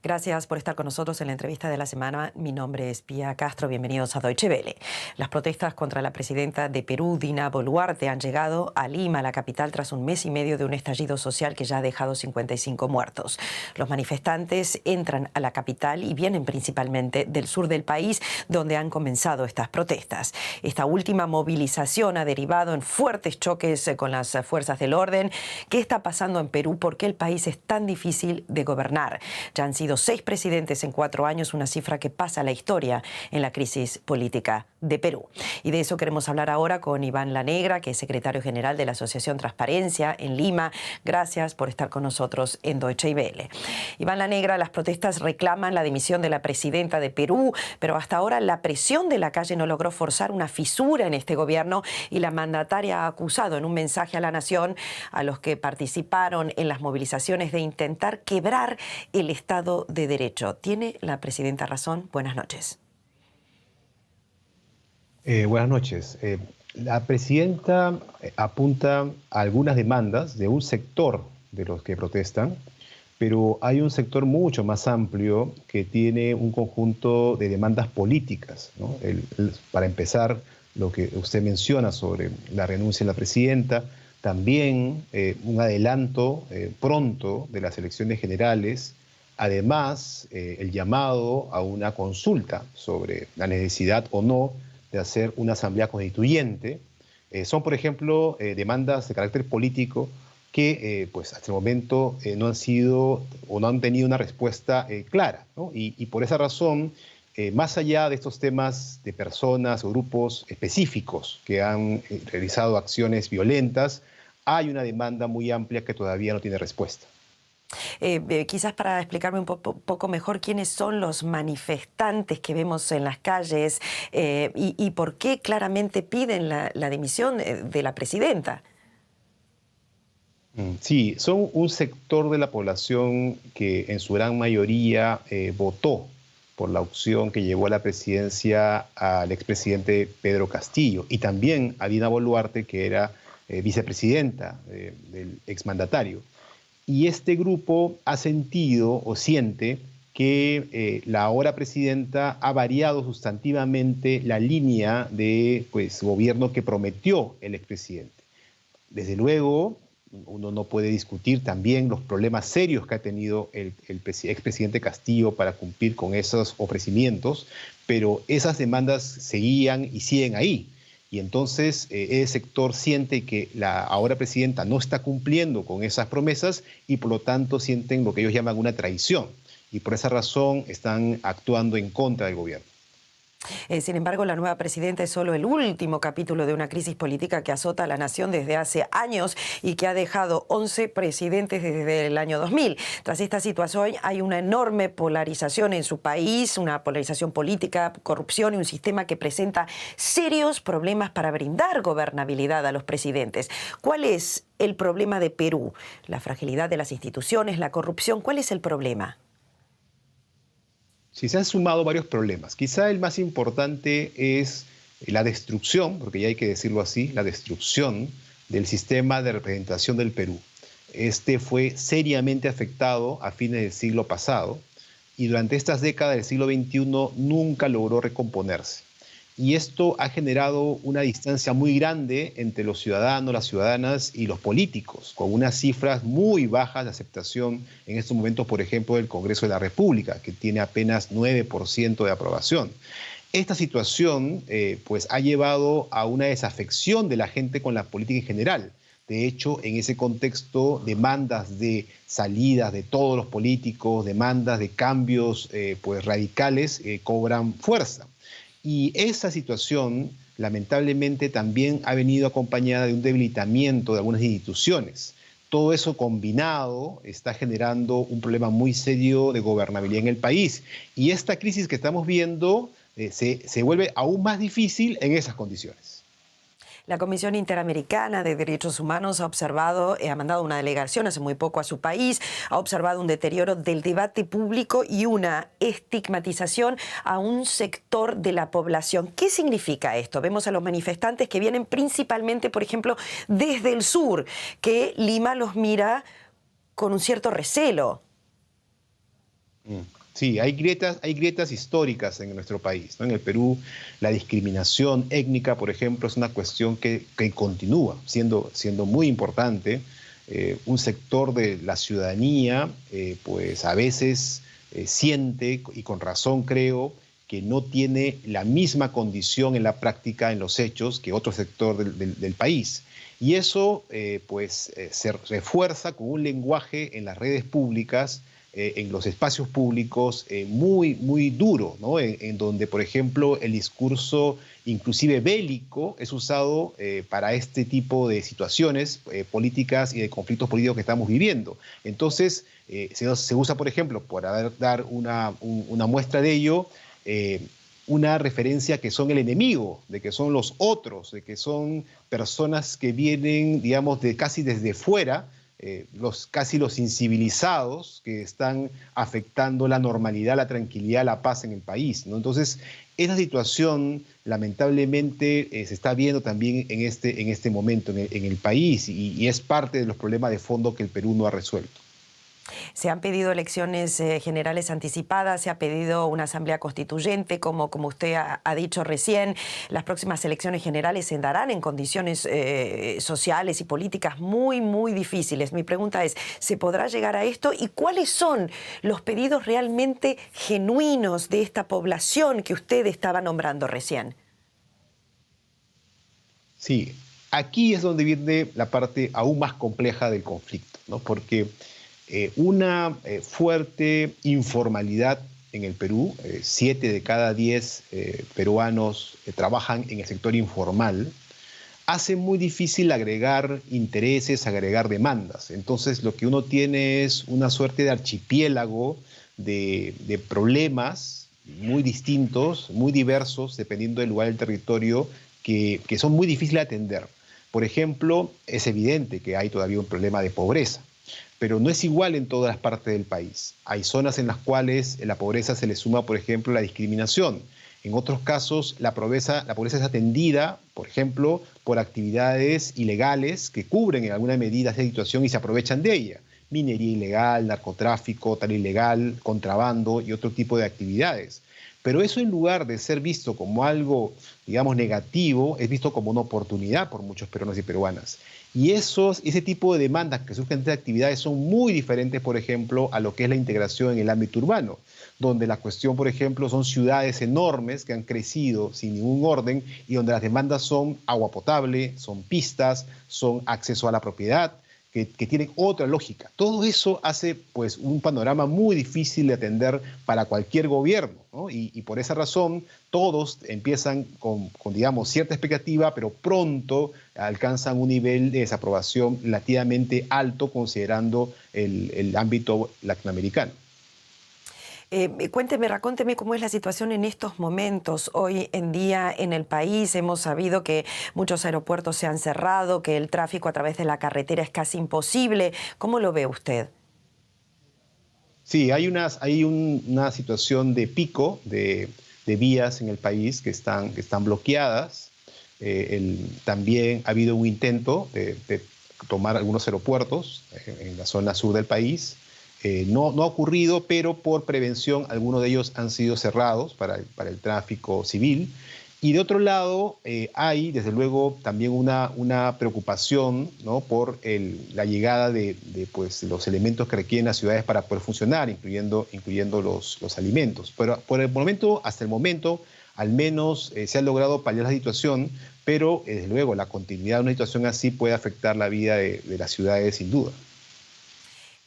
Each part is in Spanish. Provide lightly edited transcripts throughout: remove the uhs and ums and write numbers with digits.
Gracias por estar con nosotros en la entrevista de la semana. Mi nombre es Pía Castro. Bienvenidos a Deutsche Welle. Las protestas contra la presidenta de Perú, Dina Boluarte, han llegado a Lima, la capital, tras un mes y medio de un estallido social que ya ha dejado 55 muertos. Los manifestantes entran a la capital y vienen principalmente del sur del país, donde han comenzado estas protestas. Esta última movilización ha derivado en fuertes choques con las fuerzas del orden. ¿Qué está pasando en Perú? ¿Por qué el país es tan difícil de gobernar? Ya han sido 6 presidentes en 4 años, una cifra que pasa a la historia en la crisis política de Perú. Y de eso queremos hablar ahora con Iván Lanegra, que es secretario general de la Asociación Transparencia en Lima. Gracias por estar con nosotros en Deutsche Welle. Iván Lanegra, las protestas reclaman la dimisión de la presidenta de Perú, pero hasta ahora la presión de la calle no logró forzar una fisura en este gobierno, y la mandataria ha acusado en un mensaje a la nación a los que participaron en las movilizaciones de intentar quebrar el Estado de Derecho. ¿Tiene la presidenta razón? Buenas noches. Buenas noches. La presidenta apunta a algunas demandas de un sector de los que protestan, pero hay un sector mucho más amplio que tiene un conjunto de demandas políticas, ¿no? Para empezar, lo que usted menciona sobre la renuncia de la presidenta, también un adelanto pronto de las elecciones generales. Además, el llamado a una consulta sobre la necesidad o no de hacer una asamblea constituyente. Son, por ejemplo, demandas de carácter político que pues hasta el momento no han sido o no han tenido una respuesta clara, ¿no? Y por esa razón, más allá de estos temas de personas o grupos específicos que han realizado acciones violentas, hay una demanda muy amplia que todavía no tiene respuesta. Quizás para explicarme un poco mejor quiénes son los manifestantes que vemos en las calles y por qué claramente piden la dimisión de la presidenta. Sí, son un sector de la población que en su gran mayoría votó por la opción que llevó a la presidencia al expresidente Pedro Castillo y también a Dina Boluarte, que era vicepresidenta del exmandatario. Y este grupo ha sentido o siente que la ahora presidenta ha variado sustantivamente la línea de gobierno que prometió el expresidente. Desde luego, uno no puede discutir también los problemas serios que ha tenido el expresidente Castillo para cumplir con esos ofrecimientos, pero esas demandas seguían y siguen ahí. Y entonces ese sector siente que la ahora presidenta no está cumpliendo con esas promesas y por lo tanto sienten lo que ellos llaman una traición. Y por esa razón están actuando en contra del gobierno. Sin embargo, la nueva presidenta es solo el último capítulo de una crisis política que azota a la nación desde hace años y que ha dejado 11 presidentes desde el año 2000. Tras esta situación hay una enorme polarización en su país, una polarización política, corrupción y un sistema que presenta serios problemas para brindar gobernabilidad a los presidentes. ¿Cuál es el problema de Perú? ¿La fragilidad de las instituciones, la corrupción? ¿Cuál es el problema? Sí, se han sumado varios problemas. Quizá el más importante es la destrucción, porque ya hay que decirlo así, la destrucción del sistema de representación del Perú. Este fue seriamente afectado a fines del siglo pasado y durante estas décadas del siglo XXI nunca logró recomponerse. Y esto ha generado una distancia muy grande entre los ciudadanos, las ciudadanas y los políticos, con unas cifras muy bajas de aceptación en estos momentos, por ejemplo, del Congreso de la República, que tiene apenas 9% de aprobación. Esta situación pues ha llevado a una desafección de la gente con la política en general. De hecho, en ese contexto, demandas de salidas de todos los políticos, demandas de cambios pues radicales cobran fuerza. Y esa situación, lamentablemente, también ha venido acompañada de un debilitamiento de algunas instituciones. Todo eso combinado está generando un problema muy serio de gobernabilidad en el país. Y esta crisis que estamos viendo se vuelve aún más difícil en esas condiciones. La Comisión Interamericana de Derechos Humanos ha observado, ha mandado una delegación hace muy poco a su país, ha observado un deterioro del debate público y una estigmatización a un sector de la población. ¿Qué significa esto? Vemos a los manifestantes que vienen principalmente, por ejemplo, desde el sur, que Lima los mira con un cierto recelo. Sí, hay grietas históricas en nuestro país, ¿no? En el Perú, la discriminación étnica, por ejemplo, es una cuestión que continúa siendo muy importante. Un sector de la ciudadanía, pues a veces siente, y con razón creo, que no tiene la misma condición en la práctica, en los hechos, que otro sector del país. Y eso se refuerza con un lenguaje en las redes públicas, en los espacios públicos, muy duro, ¿no? En donde, por ejemplo, el discurso inclusive bélico es usado para este tipo de situaciones políticas y de conflictos políticos que estamos viviendo. Entonces, se usa, por ejemplo, dar una muestra de ello, una referencia que son el enemigo, de que son los otros, de que son personas que vienen, digamos, casi desde fuera, casi los incivilizados que están afectando la normalidad, la tranquilidad, la paz en el país, ¿no? Entonces, esa situación lamentablemente se está viendo también en este momento en el país y es parte de los problemas de fondo que el Perú no ha resuelto. Se han pedido elecciones generales anticipadas, se ha pedido una asamblea constituyente, como usted ha dicho recién. Las próximas elecciones generales se darán en condiciones sociales y políticas muy difíciles. Mi pregunta es, ¿se podrá llegar a esto? ¿Y cuáles son los pedidos realmente genuinos de esta población que usted estaba nombrando recién? Sí, aquí es donde viene la parte aún más compleja del conflicto, ¿no? Porque una fuerte informalidad en el Perú, 7 de cada 10 peruanos trabajan en el sector informal, hace muy difícil agregar intereses, agregar demandas. Entonces lo que uno tiene es una suerte de archipiélago de problemas muy distintos, muy diversos, dependiendo del lugar del territorio, que son muy difíciles de atender. Por ejemplo, es evidente que hay todavía un problema de pobreza, pero no es igual en todas las partes del país. Hay zonas en las cuales la pobreza se le suma, por ejemplo, la discriminación. En otros casos, la pobreza es atendida, por ejemplo, por actividades ilegales que cubren en alguna medida esa situación y se aprovechan de ella. Minería ilegal, narcotráfico, tal ilegal, contrabando y otro tipo de actividades. Pero eso, en lugar de ser visto como algo, digamos, negativo, es visto como una oportunidad por muchos peruanos y peruanas. Y ese tipo de demandas que surgen de actividades son muy diferentes, por ejemplo, a lo que es la integración en el ámbito urbano, donde la cuestión, por ejemplo, son ciudades enormes que han crecido sin ningún orden y donde las demandas son agua potable, son pistas, son acceso a la propiedad, que tienen otra lógica. Todo eso hace pues un panorama muy difícil de atender para cualquier gobierno, ¿no? Y por esa razón todos empiezan con, digamos, cierta expectativa, pero pronto alcanzan un nivel de desaprobación relativamente alto considerando el ámbito latinoamericano. Cuénteme cómo es la situación en estos momentos. Hoy en día en el país hemos sabido que muchos aeropuertos se han cerrado, que el tráfico a través de la carretera es casi imposible. ¿Cómo lo ve usted? Sí, hay una situación de pico de vías en el país que están bloqueadas. También ha habido un intento de tomar algunos aeropuertos en la zona sur del país. No ha ocurrido, pero por prevención algunos de ellos han sido cerrados para el tráfico civil. Y de otro lado, hay desde luego también una preocupación, ¿no?, por la llegada de pues, los elementos que requieren las ciudades para poder funcionar, incluyendo los alimentos. Pero por el momento, hasta el momento, al menos se ha logrado paliar la situación, pero desde luego la continuidad de una situación así puede afectar la vida de las ciudades sin duda.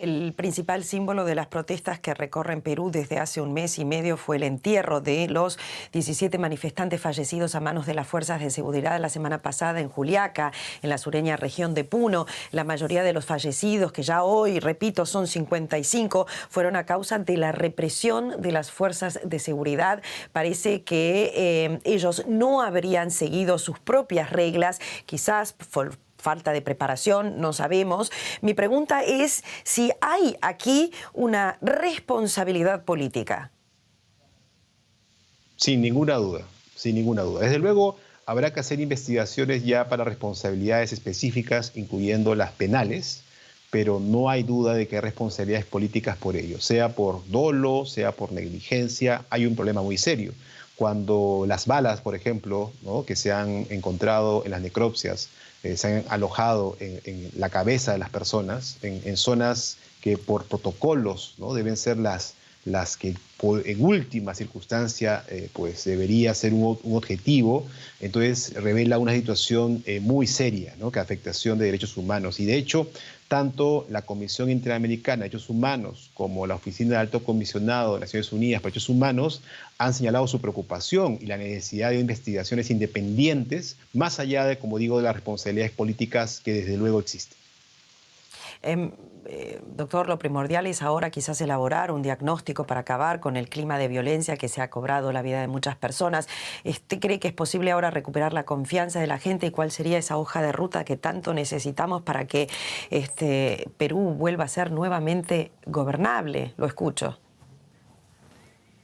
El principal símbolo de las protestas que recorren Perú desde hace un mes y medio fue el entierro de los 17 manifestantes fallecidos a manos de las fuerzas de seguridad la semana pasada en Juliaca, en la sureña región de Puno. La mayoría de los fallecidos, que ya hoy, repito, son 55, fueron a causa de la represión de las fuerzas de seguridad. Parece que ellos no habrían seguido sus propias reglas, quizás por falta de preparación, no sabemos. Mi pregunta es si hay aquí una responsabilidad política. Sin ninguna duda, sin ninguna duda. Desde luego, habrá que hacer investigaciones ya para responsabilidades específicas, incluyendo las penales, pero no hay duda de que hay responsabilidades políticas por ello, sea por dolo, sea por negligencia. Hay un problema muy serio. Cuando las balas, por ejemplo, ¿no?, que se han encontrado en las necropsias, se han alojado en la cabeza de las personas, en zonas que por protocolos, ¿no?, deben ser las que en última circunstancia pues debería ser un objetivo, entonces revela una situación muy seria, ¿no?, que afectación de derechos humanos. Y de hecho, tanto la Comisión Interamericana de Derechos Humanos como la Oficina del Alto Comisionado de Naciones Unidas para Derechos Humanos han señalado su preocupación y la necesidad de investigaciones independientes, más allá de, como digo, de las responsabilidades políticas que desde luego existen. Doctor, lo primordial es ahora quizás elaborar un diagnóstico para acabar con el clima de violencia que se ha cobrado la vida de muchas personas. ¿Usted cree que es posible ahora recuperar la confianza de la gente y cuál sería esa hoja de ruta que tanto necesitamos para que Perú vuelva a ser nuevamente gobernable? Lo escucho.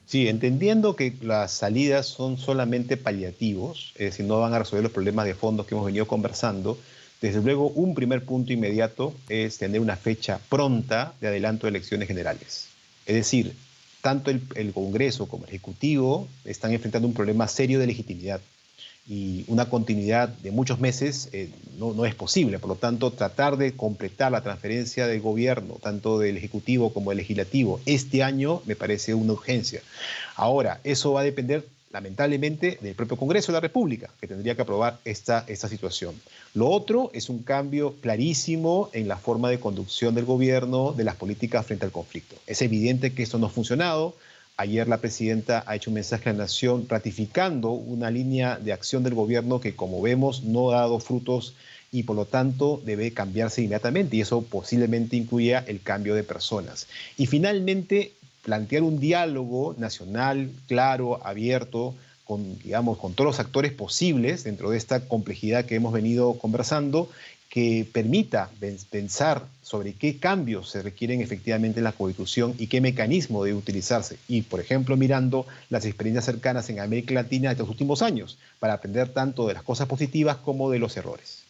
Sí, entendiendo que las salidas son solamente paliativos, es decir, no van a resolver los problemas de fondo que hemos venido conversando. Desde luego, un primer punto inmediato es tener una fecha pronta de adelanto de elecciones generales. Es decir, tanto el Congreso como el Ejecutivo están enfrentando un problema serio de legitimidad y una continuidad de muchos meses no es posible. Por lo tanto, tratar de completar la transferencia del gobierno, tanto del Ejecutivo como del Legislativo, este año me parece una urgencia. Ahora, eso va a depender lamentablemente del propio Congreso de la República, que tendría que aprobar esta situación. Lo otro es un cambio clarísimo en la forma de conducción del gobierno, de las políticas frente al conflicto. Es evidente que esto no ha funcionado. Ayer la presidenta ha hecho un mensaje a la nación ratificando una línea de acción del gobierno que, como vemos, no ha dado frutos y por lo tanto debe cambiarse inmediatamente, y eso posiblemente incluya el cambio de personas. Y finalmente, plantear un diálogo nacional claro, abierto, con todos los actores posibles dentro de esta complejidad que hemos venido conversando, que permita pensar sobre qué cambios se requieren efectivamente en la Constitución y qué mecanismo debe utilizarse. Y, por ejemplo, mirando las experiencias cercanas en América Latina de los últimos años, para aprender tanto de las cosas positivas como de los errores.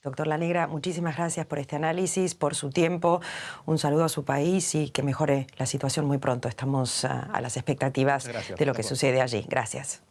Doctor La Negra, muchísimas gracias por este análisis, por su tiempo. Un saludo a su país y que mejore la situación muy pronto. Estamos a las expectativas de lo que sucede allí. Gracias.